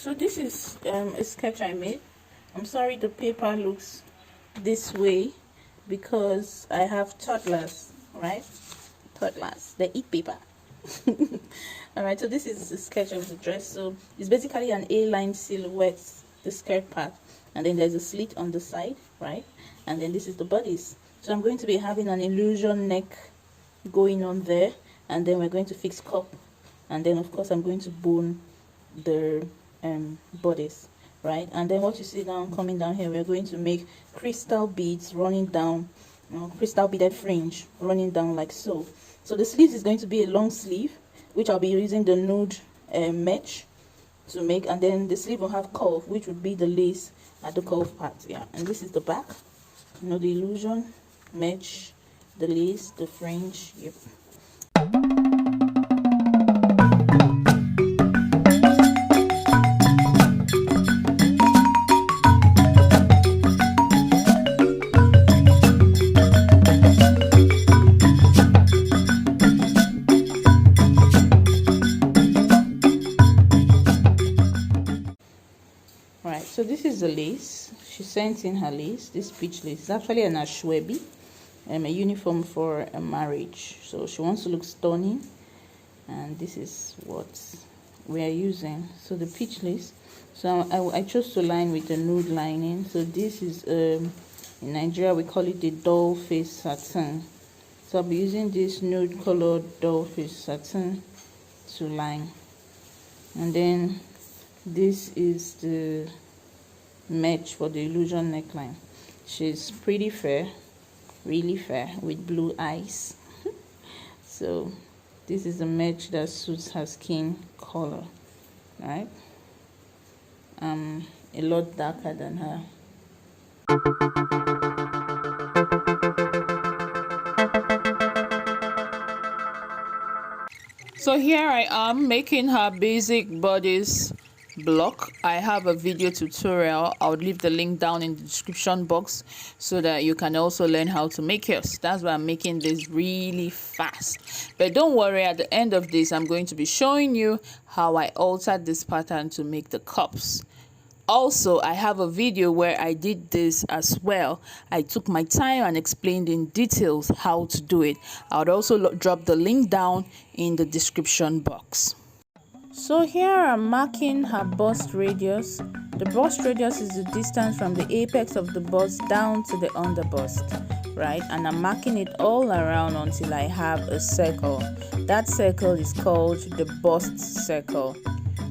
So this is a sketch I made. I'm sorry the paper looks this way because I have toddlers, right? Toddlers, they eat paper. All right, so this is a sketch of the dress. So it's basically an A-line silhouette, the skirt part, and then there's a slit on the side, right? And then this is the bodice. So I'm going to be having an illusion neck going on there, and then we're going to fix cup, and then of course I'm going to bone the bodice, right? And then what you see down coming down here, we're going to make crystal beads running down, crystal beaded fringe running down like so. So the sleeve is going to be a long sleeve, which I'll be using the nude mesh to make, and then the sleeve will have curve, which would be the lace at the curve part. Yeah, and this is the back, the illusion mesh, the lace, the fringe. Yep. Right, so this is the lace. She sent in her lace, this peach lace. It's actually an ashwebi, a uniform for a marriage. So she wants to look stunning, and this is what we are using. So the peach lace. So I chose to line with the nude lining. So this is in Nigeria we call it the doll face satin. So I'll be using this nude colored doll face satin to line, and then this is the mesh for the illusion neckline. She's pretty fair, really fair, with blue eyes. So this is a mesh that suits her skin color, right? A lot darker than her. So here I am making her basic bodice block. I have a video tutorial. I'll leave the link down in the description box so that you can also learn how to make yours. That's why I'm making this really fast. But don't worry, at the end of this I'm going to be showing you how I altered this pattern to make the cups. Also, I have a video where I did this as well. I took my time and explained in details how to do it. I would also drop the link down in the description box. So here I'm marking her bust radius. The bust radius is the distance from the apex of the bust down to the underbust, right? And I'm marking it all around until I have a circle. That circle is called the bust circle.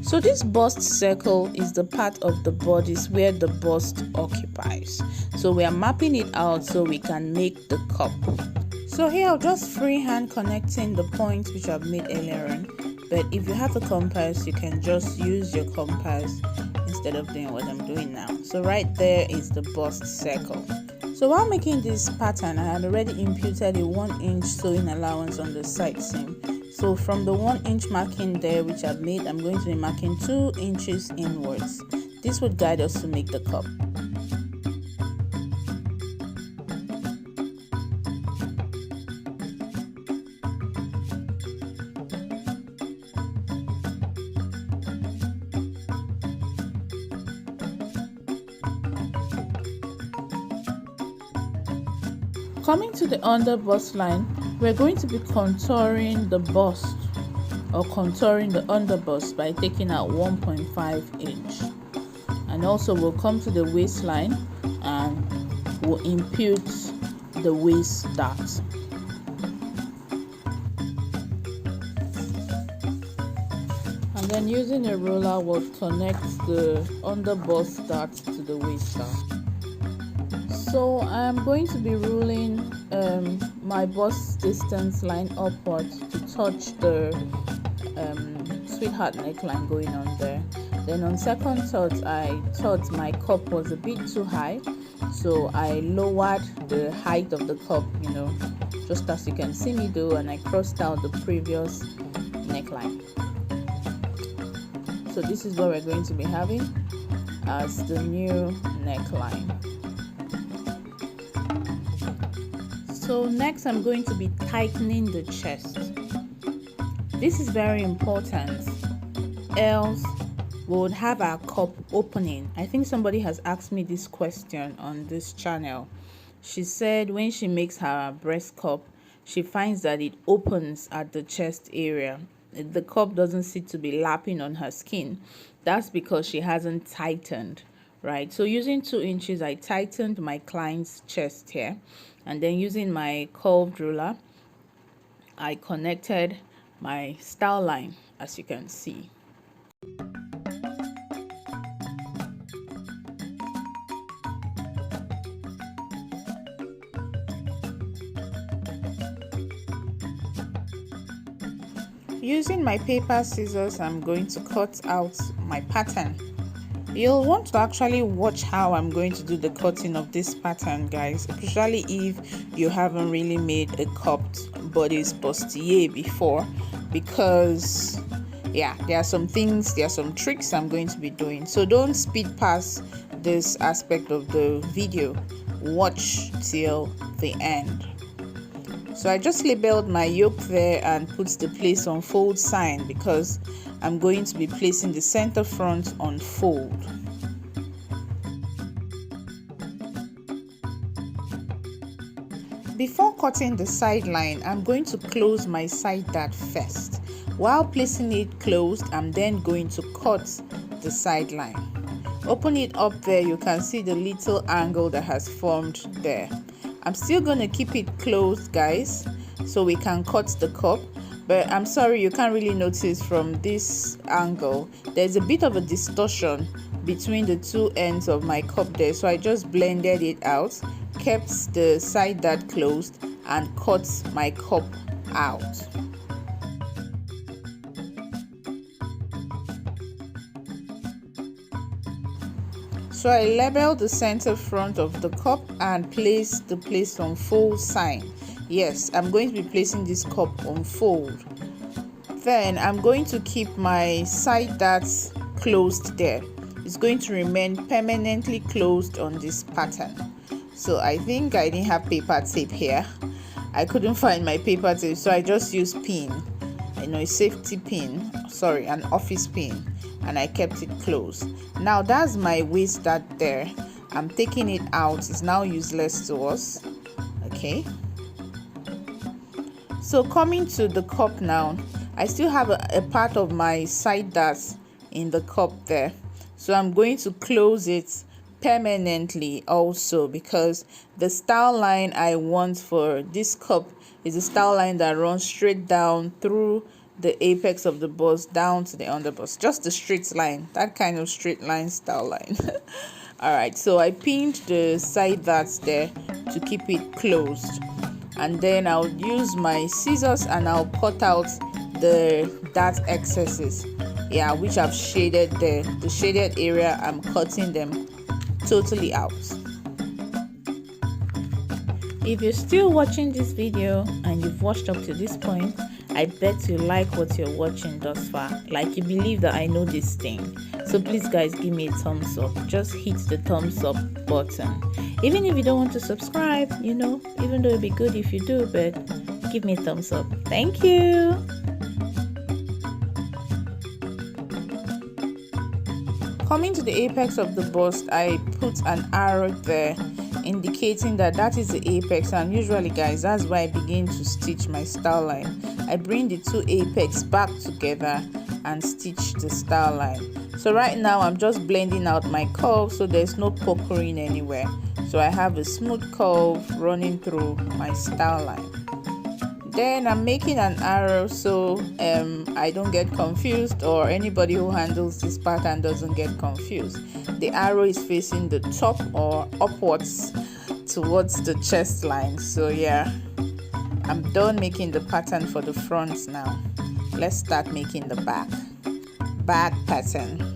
So this bust circle is the part of the bodice where the bust occupies. So we are mapping it out so we can make the cup. So here I'll just freehand connecting the points which I've made earlier on. But if you have a compass, you can just use your compass instead of doing what I'm doing now. So right there is the bust circle. So while making this pattern, I had already imputed a 1-inch sewing allowance on the side seam. So from the 1-inch marking there which I've made, I'm going to be marking 2 inches inwards. This would guide us to make the cup. Coming to the under bust line, we're going to be contouring the bust or contouring the under bust by taking out 1.5 inch. And also we'll come to the waistline and we'll impute the waist dart. And then using a roller we'll connect the under bust dart to the waist dart. So I'm going to be ruling my bust distance line upwards to touch the sweetheart neckline going on there. Then on second thought, I thought my cup was a bit too high, so I lowered the height of the cup, just as you can see me do, and I crossed out the previous neckline. So this is what we're going to be having as the new neckline. So next I'm going to be tightening the chest. This is very important, else we would have our cup opening. I think somebody has asked me this question on this channel. She said when she makes her breast cup, she finds that it opens at the chest area. The cup doesn't seem to be lapping on her skin. That's because she hasn't tightened, right? So using 2 inches, I tightened my client's chest here, and then using my curved ruler, I connected my style line, as you can see. Using my paper scissors, I'm going to cut out my pattern. You'll want to actually watch how I'm going to do the cutting of this pattern, guys, especially if you haven't really made a cupped bodice bustier before, because yeah, there are some tricks I'm going to be doing. So don't speed past this aspect of the video. Watch till the end. So I just labeled my yoke there and put the place on fold sign because I'm going to be placing the center front on fold. Before cutting the side line, I'm going to close my side dart first. While placing it closed, I'm then going to cut the side line. Open it up there, you can see the little angle that has formed there. I'm still going to keep it closed, guys, so we can cut the cup. But I'm sorry, you can't really notice from this angle. There's a bit of a distortion between the 2 ends of my cup there. So I just blended it out, kept the side dart closed, and cut my cup out. So I labeled the center front of the cup and placed the place on fold sign. Yes, I'm going to be placing this cup on fold. Then I'm going to keep my side darts closed there. It's going to remain permanently closed on this pattern. So I think I didn't have paper tape here. I couldn't find my paper tape, so I just used pin, a safety pin, an office pin, and I kept it closed. Now that's my waist dart there. I'm taking it out. It's now useless to us. Okay. So coming to the cup now, I still have a part of my side darts in the cup there. So I'm going to close it permanently also, because the style line I want for this cup is a style line that runs straight down through the apex of the bust down to the underbust, just the straight line, that kind of straight line style line. All right, so I pinned the side darts there to keep it closed, and then I'll use my scissors and I'll cut out the dart excesses, which I've shaded there. The shaded area, I'm cutting them totally out. If you're still watching this video and you've watched up to this point, I bet you like what you're watching thus far, like you believe that I know this thing. So please guys, give me a thumbs up. Just hit the thumbs up button. Even if you don't want to subscribe, even though it'd be good if you do, but give me a thumbs up. Thank you. Coming to the apex of the bust, I put an arrow there indicating that is the apex, and usually guys, that's why I begin to stitch my style line. I bring the 2 apex back together and stitch the style line. So right now I'm just blending out my curve so there's no puckering anywhere. So I have a smooth curve running through my style line. Then I'm making an arrow so I don't get confused, or anybody who handles this pattern doesn't get confused. The arrow is facing the top or upwards towards the chest line. So yeah, I'm done making the pattern for the front now. Let's start making the back pattern.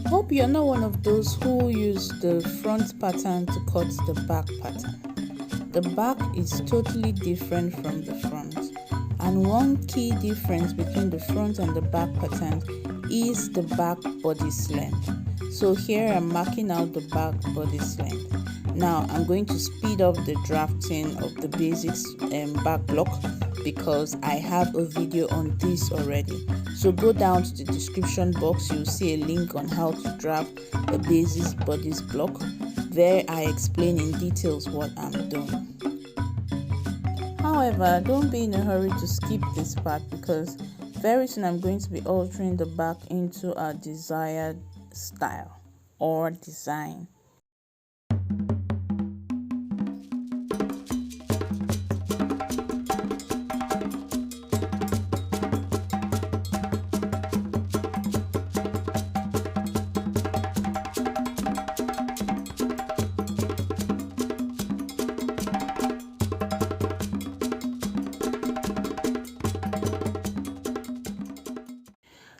Hope you're not one of those who use the front pattern to cut the back pattern. The back is totally different from the front, and one key difference between the front and the back pattern is the back bodice length. So here I'm marking out the back bodice length. Now I'm going to speed up the drafting of the basics back block because I have a video on this already. So go down to the description box, you'll see a link on how to draft a basics bodice block. There I explain in details what I'm doing. However, don't be in a hurry to skip this part because very soon I'm going to be altering the back into our desired style or design.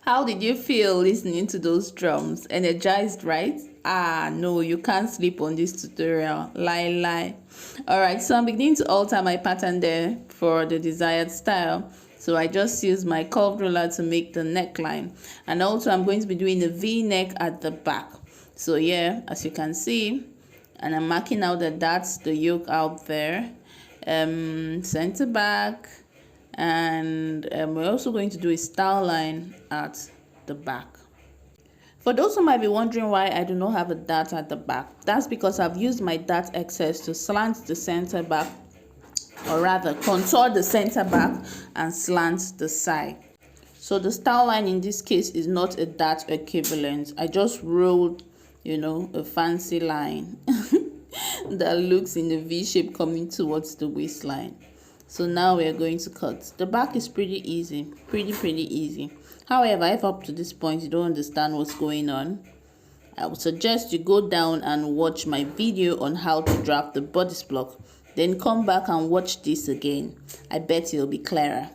How did you feel listening to those drums? Energized, right? No, you can't sleep on this tutorial. Lie. Alright, so I'm beginning to alter my pattern there for the desired style. So I just use my curved ruler to make the neckline. And also I'm going to be doing a V-neck at the back. So yeah, as you can see, and I'm marking out that that's the yoke out there. Center back. And we're also going to do a style line at the back. For those who might be wondering why I do not have a dart at the back, that's because I've used my dart excess to slant the center back, or rather contour the center back and slant the side. So the style line in this case is not a dart equivalent. I just rolled, a fancy line that looks in a V shape coming towards the waistline. So now we are going to cut. The back is pretty easy, pretty easy. However, if up to this point you don't understand what's going on, I would suggest you go down and watch my video on how to draft the bodice block. Then come back and watch this again. I bet it'll be clearer.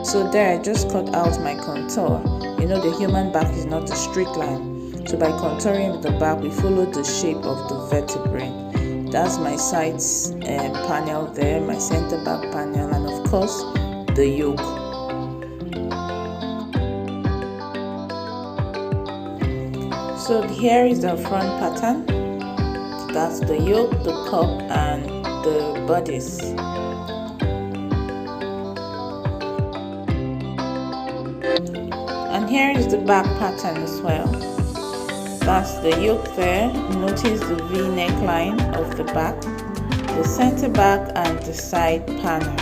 So there I just cut out my contour. The human back is not a straight line. So by contouring the back, we follow the shape of the vertebrae. That's my sides panel there, my center back panel, and of course the yoke. So here is the front pattern. That's the yoke, the cup, and the bodice. And here is the back pattern as well. That's the yoke there. Notice the V neckline of the back, the center back, and the side panel.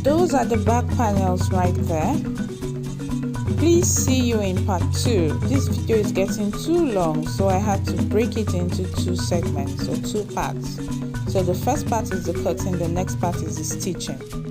those are the back panels right there. Please see you in part 2. This video is getting too long, so I had to break it into 2 segments or 2 parts. So the first part is the cutting, the next part is the stitching.